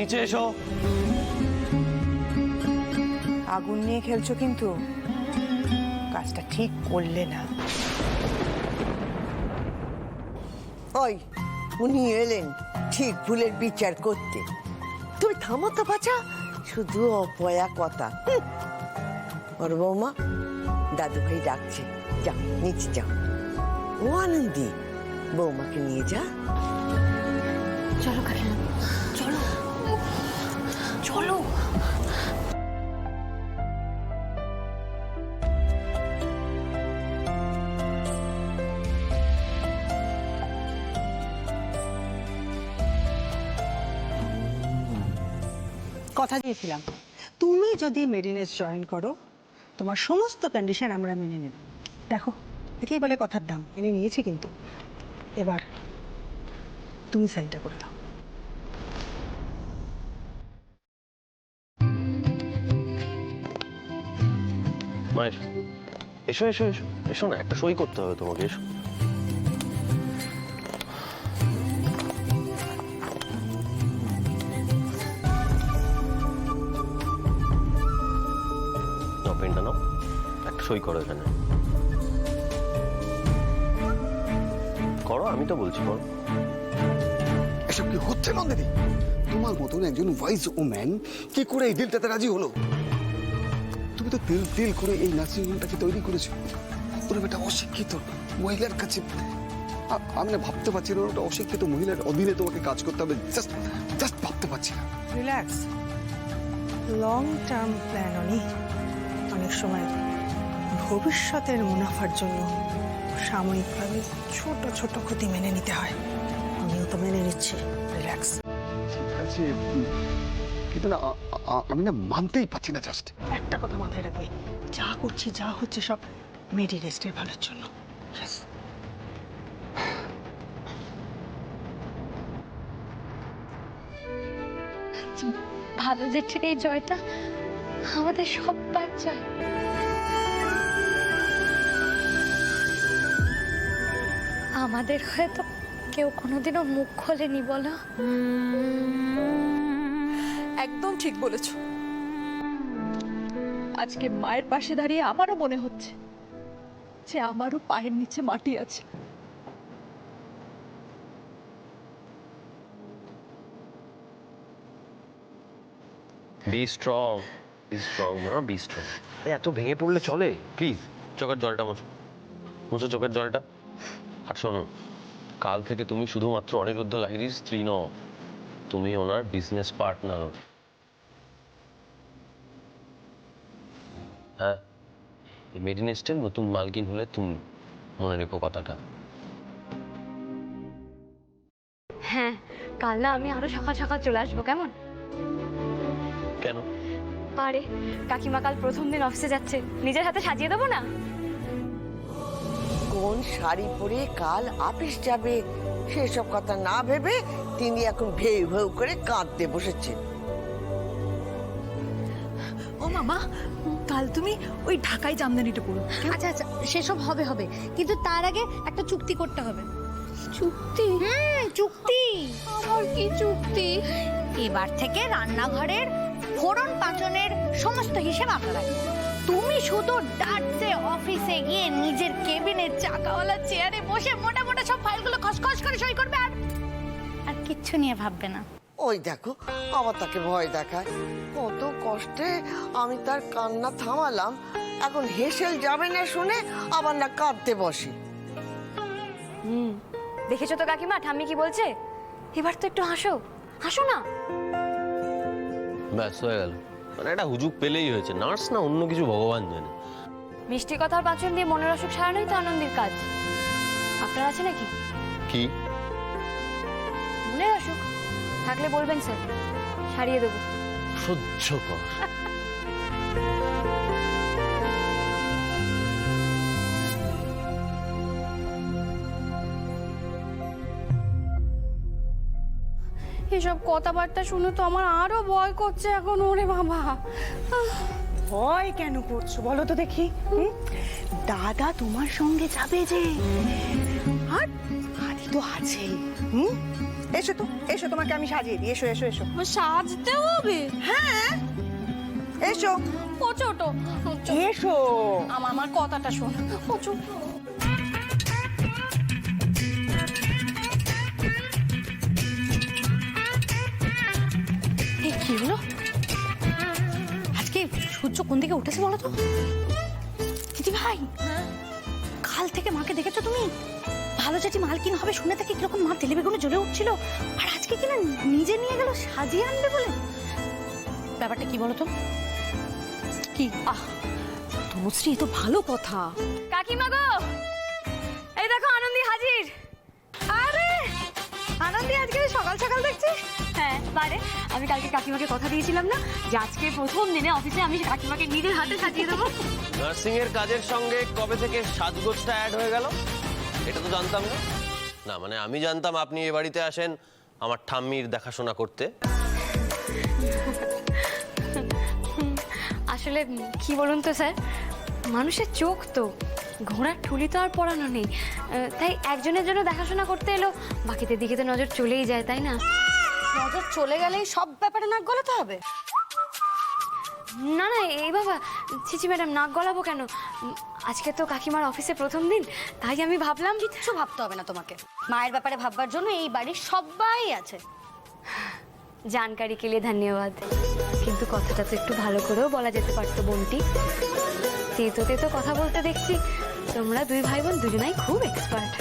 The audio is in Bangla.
নিচে এসো। আগুন নিয়ে খেলছো কিন্তু কাজটা ঠিক করলে না। ওই উনি এলেন ঠিক ভুলের বিচার করতে। তুমি থামো তো বাছা, শুধু অপয়া কথা। ওর বৌমা দাদু ভাই ডাকছে, যাও নিচে যাও। ও আনন্দি, বৌমাকে নিয়ে যা। চলো কাকিমা, চলো চলো। কথা দিয়েছিলাম তুমি যদি মেরিনেস জয়েন করো তোমার সমস্ত কন্ডিশন আমরা মেনে নেব। দেখো দেখেই বলে কথার দাম, মেনে নিয়েছি কিন্তু। এবার তুমি সাইনটা করে দাও। মায়ের এসো এসো এসো এসো না, একটা সই করতে হবে তোমাকে, এসো। নাও পেনটা নাও, একটা সই করো এখানে। করো, আমি তো বলছি করো। এসব কি হচ্ছে নন্দিনী? তোমার মতন একজন ওয়াইজ ওম্যান কি করে এই ডিলটাতে রাজি হলো? তুমি তো তিল তিল করে এই নার্সিং হোমটাকে তৈরি করেছো। ওরকম একটা অশিক্ষিত মহিলার কাছে আমি না ভাবতে পারছি না, ওটা অশিক্ষিত মহিলার অধীনে তোমাকে কাজ করতে হবে। জাস্ট জাস্ট ভাবতে পারছি না। রিল্যাক্স, লং টার্ম প্ল্যান অনেক সময় ভবিষ্যতের মুনাফার জন্য সাময়িকভাবে ছোট ছোট ক্ষতি মেনে নিতে হয়। আমিও তো মেনে নিচ্ছি, রিল্যাক্স। ঠিক আছে, কিন্তু না আমি না মানতেই পারছি না। জাস্ট একটা কথা মাথায় রাখবে, যা করছি যা হচ্ছে সব মেডি রেস্টের ভালোর জন্য। Yes. ভালো জেঠের এই জয়টা আমাদের সবার জয়। আমাদের হয়তো কেউ কোনোদিনও মুখ খোলেনি, বলো? একদম ঠিক বলেছ। আজকে মায়ের পাশে দাঁড়িয়ে আমারও মনে হচ্ছে যে আমারও পায়ের নিচে মাটি আছে। বি স্ট্রং, বি স্ট্রং না, বি স্ট্রং। এত ভেঙে পড়লে চলে? প্লিজ চোখের জলটা মোছো, মোছো চোখের জলটা। আর শোনো, কাল থেকে তুমি শুধুমাত্র অনিরুদ্ধ লাহিড়ীর স্ত্রী নও, তুমি ওনার বিজনেস পার্টনার। হ্যাঁ, এই মেডিনেস্টের নতুন মালকিন হলে তুমি, মনে রেখো কথাটা। হ্যাঁ, কাল না আমি আরো সকাল সকাল চলে আসবো, কেমন? কেন? পারে, কাকিমা কাল প্রথম দিন অফিসে যাচ্ছে, নিজের হাতে সাজিয়ে দেবো না? কোন শাড়ি পরে কাল অফিস যাবে সেসব কথা না ভেবে তিনি এখন ভেউ ভেউ করে কাঁদতে বসেছে। ও মামা, কাল তুমি ওই ঢাকাই জামদানিটা পরো। আচ্ছা আচ্ছা, সেসব হবে হবে, কিন্তু তার আগে একটা চুক্তি করতে হবে। চুক্তি? চুক্তি। আমার কি চুক্তি? এবার থেকে রান্নাঘরের ফোড়ন পাচনের সমস্ত হিসেব আমরা রাখবো। তুমি শুধু ডাটসে অফিসে গিয়ে নিজের কেবিনে চাকাওয়ালা চেয়ারে বসে মোটা মোটা সব ফাইলগুলো খসখস করে সই করবে, আর কিচ্ছু নিয়ে ভাববে না। ওই দেখো আবার তাকে ভয় দেখায়। কত কষ্টে আমি তার কান্না থামালাম, এখন হেসেল যাবে না শুনে আবার না কাঁদতে বসে। দেখেছো তো কাকিমা ঠাম্মি কি বলছে? এবার তো একটু হাসো, হাসো না। ব্যাস হয়ে গেল, মানে একটা হুজুগ পেলেই হয়েছে। নার্স না অন্য কিছু ভগবান জানে। মিষ্টি কথার পাচন দিয়ে মনের অসুখ সারানোই তো আনন্দের কাজ। আপনার আছে নাকি? কি মনের অসুখ থাকলে বলবেন স্যার, সারিয়ে দেবো। সহ্য কর। এসব কথাবার্তা শুনে তো আমার আরো ভয় করছে এখন। ওরে বাবা, ভয় কেন করছো বলো তো দেখি? দাদা তোমার সঙ্গে যাবে যে, আর আদিত্য তো আছে। হুম, এসো তো, এসো, তোমাকে আমি সাজিয়ে দিই। এসো এসো এসো। সাজতে হবে? হ্যাঁ, এসো ও ছোট, এসো। আমার কথাটা শোন। ও ছোট। এই কি হলো? আজকে সূর্য কোন দিকে উঠেছে বলো তো? দিদি ভাই, কাল থেকে মাকে দেখেছো তুমি? ভালো যেটি মালকিন হবে শুনে থেকে কিরকম মা তেলে বেগুনে জ্বলে উঠছিল, আর আজকে কিনা নিজে নিয়ে গেল সাজিয়ে আনবে বলে। ব্যাপারটা কি বলো তো? কি তনুশ্রী, এ তো ভালো কথা। কাকিমা গো, এই দেখো আনন্দি হাজির। আরে আনন্দি, আজকে সকাল সকাল দেখছি। হ্যাঁ বারে, আমি কালকে কাকিমাকে কথা দিয়েছিলাম না যে আজকে প্রথম দিনে অফিসে আমি কাকিমাকে নিজের হাতে সাজিয়ে দেবো। নার্সিং এর কাজের সঙ্গে কবে থেকে সাজগোজটা অ্যাড হয়ে গেল? এটা তো জানতাম না। না মানে আমি জানতাম আপনি এ বাড়িতে আসেন আমার ঠাম্মির দেখাশোনা করতে। আসলে কি বলুন তো স্যার, মানুষের চোখ তো, ঘোড়ার ঠুলি তো আর পড়ানো নেই, তাই একজনের জন্য দেখাশোনা করতে এলো, বাকিদের দিকে তো নজর চলেই যায়, তাই না? নজর চলে গেলেই সব ব্যাপারে নাক গলাতে হবে? না না, এই বাবা, চিচি ম্যাডাম, নাক গলাবো কেন? আজকে তো কাকিমার অফিসে প্রথম দিন, তাই আমি ভাবলাম। কিচ্ছু ভাবতে হবে না তোমাকে, মায়ের ব্যাপারে ভাববার জন্য এই বাড়ির সবাই আছে। জানকারি के लिए ধন্যবাদ, কিন্তু কথাটা তো একটু ভালো করেও বলা যেতে পারতো বোনটি। তেতো তেতো কথা বলতে দেখছি তোমরা দুই ভাই বোন দুজনাই খুব এক্সপার্ট।